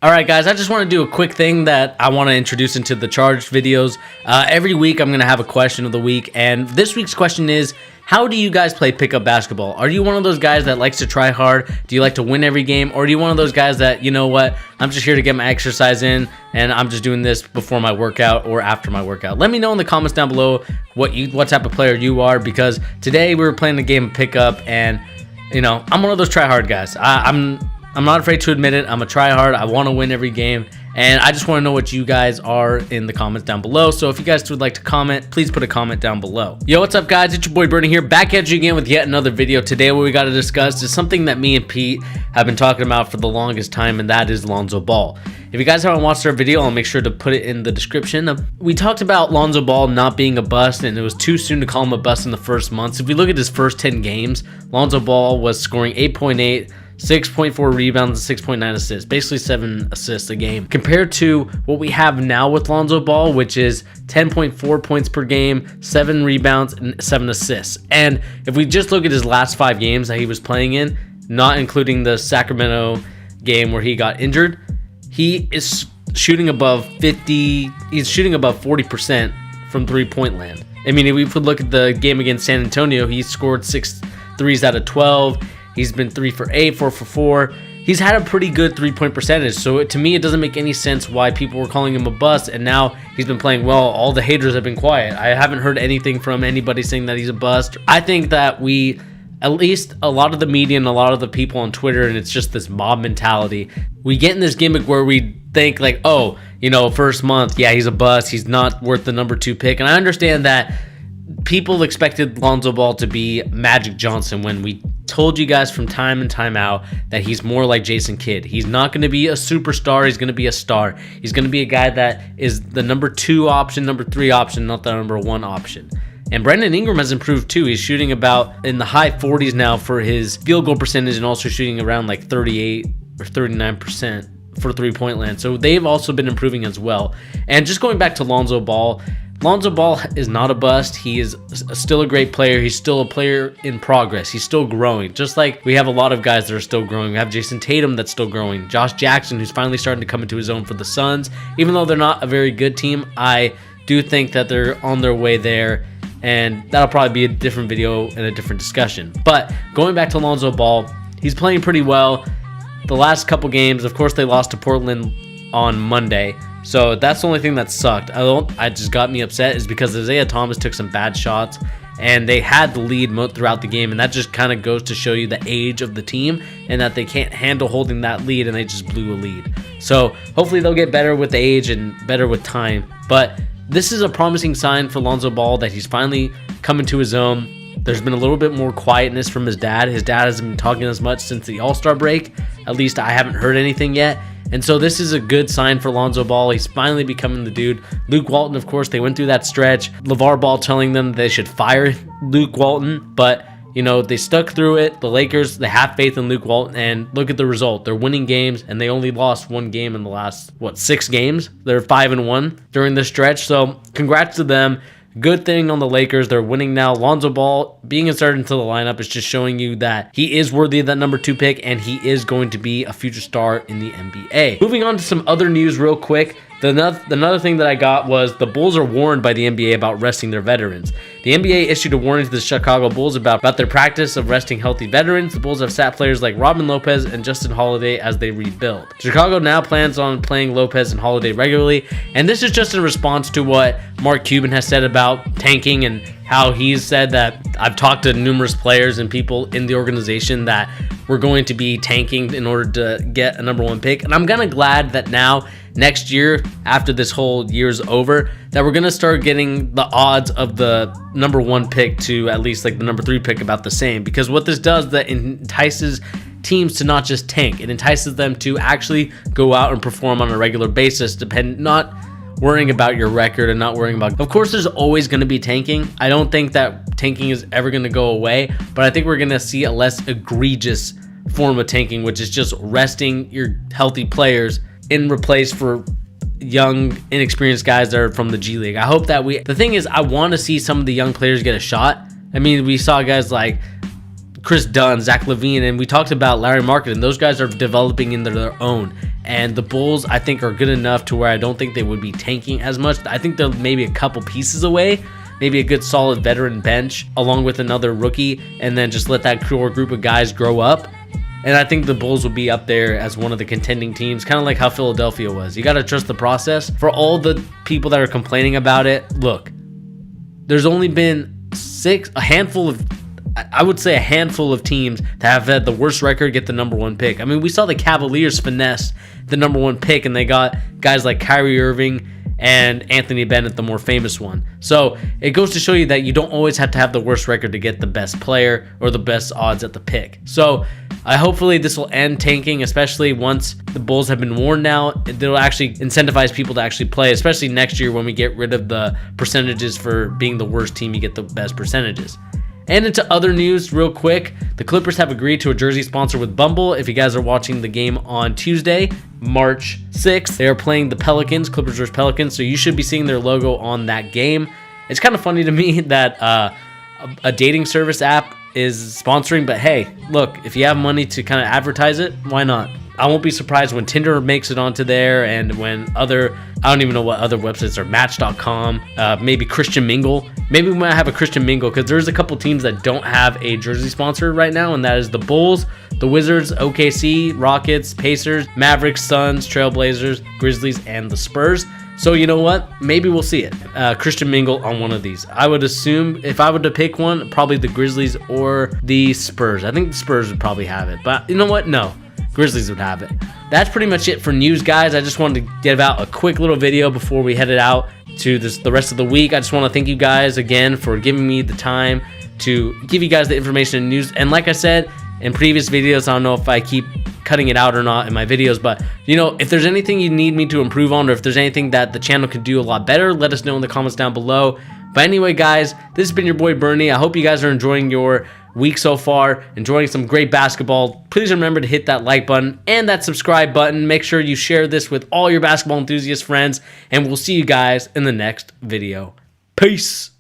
Alright guys, I just want to do a quick thing that I want to introduce into the Charged videos. Every week I'm going to have a question of the week, and this week's question is, how do you guys play pickup basketball? Are you one of those guys that likes to try hard? Do you like to win every game? Or are you one of those guys that, you know what, I'm just here to get my exercise in and I'm just doing this before my workout or after my workout? Let me know in the comments down below what type of player you are, because today we were playing the game of pickup and, you know, I'm one of those try hard guys. I'm not afraid to admit it. I'm a try hard. I want to win every game. And I just want to know what you guys are in the comments down below. So if you guys would like to comment, please put a comment down below. Yo, what's up guys? It's your boy Bernie here, back at you again with yet another video. Today what we got to discuss is something that me and Pete have been talking about for the longest time, and that is Lonzo Ball. If you guys haven't watched our video, I'll make sure to put it in the description. We talked about Lonzo Ball not being a bust, and it was too soon to call him a bust in the first months. If we look at his first 10 games, Lonzo Ball was scoring 8.8, 6.4 rebounds, and 6.9 assists, basically 7 assists a game, compared to what we have now with Lonzo Ball, which is 10.4 points per game, 7 rebounds, and 7 assists. And if we just look at his last 5 games that he was playing in, not including the Sacramento game where he got injured, he is shooting above 50, he's shooting above 40% from three-point land. I mean, if we look at the game against San Antonio, he scored 6 threes out of 12. He's been 3 for 8, 4 for 4. He's had a pretty good three-point percentage. So to me, it doesn't make any sense why people were calling him a bust. And now he's been playing well. All the haters have been quiet. I haven't heard anything from anybody saying that he's a bust. I think that at least a lot of the media and a lot of the people on Twitter, and it's just this mob mentality, we get in this gimmick where we think like, oh, you know, first month, yeah, he's a bust. He's not worth the number 2 pick. And I understand that people expected Lonzo Ball to be Magic Johnson when we told you guys from time and time out that he's more like Jason Kidd. He's not going to be a superstar. He's going to be a star. He's going to be a guy that is the number 2 option, number 3 option, not the number 1 option. And Brandon Ingram has improved too. He's shooting about in the high 40s now for his field goal percentage, and also shooting around like 38 or 39% for three-point land. So they've also been improving as well. And just going back to Lonzo Ball is not a bust. He is still a great player. He's still a player in progress. He's still growing. Just like we have a lot of guys that are still growing. We have Jason Tatum that's still growing. Josh Jackson, who's finally starting to come into his own for the Suns. Even though they're not a very good team, I do think that they're on their way there. And that'll probably be a different video and a different discussion. But going back to Lonzo Ball, he's playing pretty well. The last couple games, of course, they lost to Portland on Monday. So that's the only thing that sucked. I just got me upset is because Isaiah Thomas took some bad shots and they had the lead throughout the game, and that just kind of goes to show you the age of the team and that they can't handle holding that lead, and they just blew a lead. So hopefully they'll get better with age and better with time. But this is a promising sign for Lonzo Ball that he's finally coming to his own. There's been a little bit more quietness from his dad. His dad hasn't been talking as much since the All-Star break. At least I haven't heard anything yet. And so this is a good sign for Lonzo Ball. He's finally becoming the dude. Luke Walton, of course, they went through that stretch. LeVar Ball telling them they should fire Luke Walton, but, you know, they stuck through it. The Lakers, they have faith in Luke Walton, and look at the result. They're winning games, and they only lost 1 game in the last, 6 games? They're 5-1 during this stretch, so congrats to them. Good thing on the Lakers. They're winning now. Lonzo Ball being inserted into the lineup is just showing you that he is worthy of that number 2 pick, and he is going to be a future star in the NBA. Moving on to some other news real quick. Another thing that I got was the Bulls are warned by the NBA about resting their veterans. The NBA issued a warning to the Chicago Bulls about their practice of resting healthy veterans. The Bulls have sat players like Robin Lopez and Justin Holiday as they rebuild. Chicago now plans on playing Lopez and Holiday regularly, and this is just in response to what Mark Cuban has said about tanking, and how he's said that I've talked to numerous players and people in the organization that we're going to be tanking in order to get a number 1 pick. And I'm kind of glad that now, next year, after this whole year's over, that we're going to start getting the odds of the number 1 pick to at least like the number 3 pick about the same. Because what this does, that entices teams to not just tank. It entices them to actually go out and perform on a regular basis, not worrying about your record and not worrying about. Of course, there's always going to be tanking. I don't think that tanking is ever going to go away, but I think we're going to see a less egregious form of tanking, which is just resting your healthy players in replace for young, inexperienced guys that are from the G League. I hope that the thing is, I want to see some of the young players get a shot. I mean, we saw guys like Chris Dunn, Zach LaVine, and we talked about Larry Market, and those guys are developing into their own. And the Bulls, I think, are good enough to where I don't think they would be tanking as much. I think they're maybe a couple pieces away, maybe a good solid veteran bench along with another rookie, and then just let that core group of guys grow up. And I think the Bulls will be up there as one of the contending teams, kind of like how Philadelphia was. You got to trust the process. For all the people that are complaining about it, look, there's only been a handful of teams that have had the worst record get the number one pick. I mean, we saw the Cavaliers finesse the number one pick, and they got guys like Kyrie Irving and Anthony Bennett, the more famous one. So it goes to show you that you don't always have to have the worst record to get the best player or the best odds at the pick. So hopefully this will end tanking, especially once the Bulls have been worn out. It'll actually incentivize people to actually play, especially next year when we get rid of the percentages for being the worst team, you get the best percentages. And into other news real quick, the Clippers have agreed to a jersey sponsor with Bumble. If you guys are watching the game on Tuesday, March 6th, they are playing the Pelicans, Clippers versus Pelicans, so you should be seeing their logo on that game. It's kind of funny to me that a dating service app is sponsoring, but hey, look, if you have money to kind of advertise it, why not? I won't be surprised when Tinder makes it onto there, and when I don't even know what other websites are, Match.com, maybe Christian Mingle. Maybe we might have a Christian Mingle, because there's a couple teams that don't have a jersey sponsor right now, and that is the Bulls, the Wizards, OKC, Rockets, Pacers, Mavericks, Suns, Trailblazers, Grizzlies, and the Spurs. So you know what? Maybe we'll see it. Christian Mingle on one of these. I would assume if I were to pick one, probably the Grizzlies or the Spurs. I think the Spurs would probably have it, but you know what? No. Grizzlies would have it. That's pretty much it for news, guys. I just wanted to give out a quick little video before we headed out to the rest of the week. I just want to thank you guys again for giving me the time to give you guys the information and news. And like I said in previous videos, I don't know if I keep cutting it out or not in my videos, but you know, if there's anything you need me to improve on, or if there's anything that the channel could do a lot better, let us know in the comments down below. But anyway, guys, this has been your boy Bernie. I hope you guys are enjoying your week so far, enjoying some great basketball. Please remember to hit that like button and that subscribe button. Make sure you share this with all your basketball enthusiast friends, and we'll see you guys in the next video. Peace.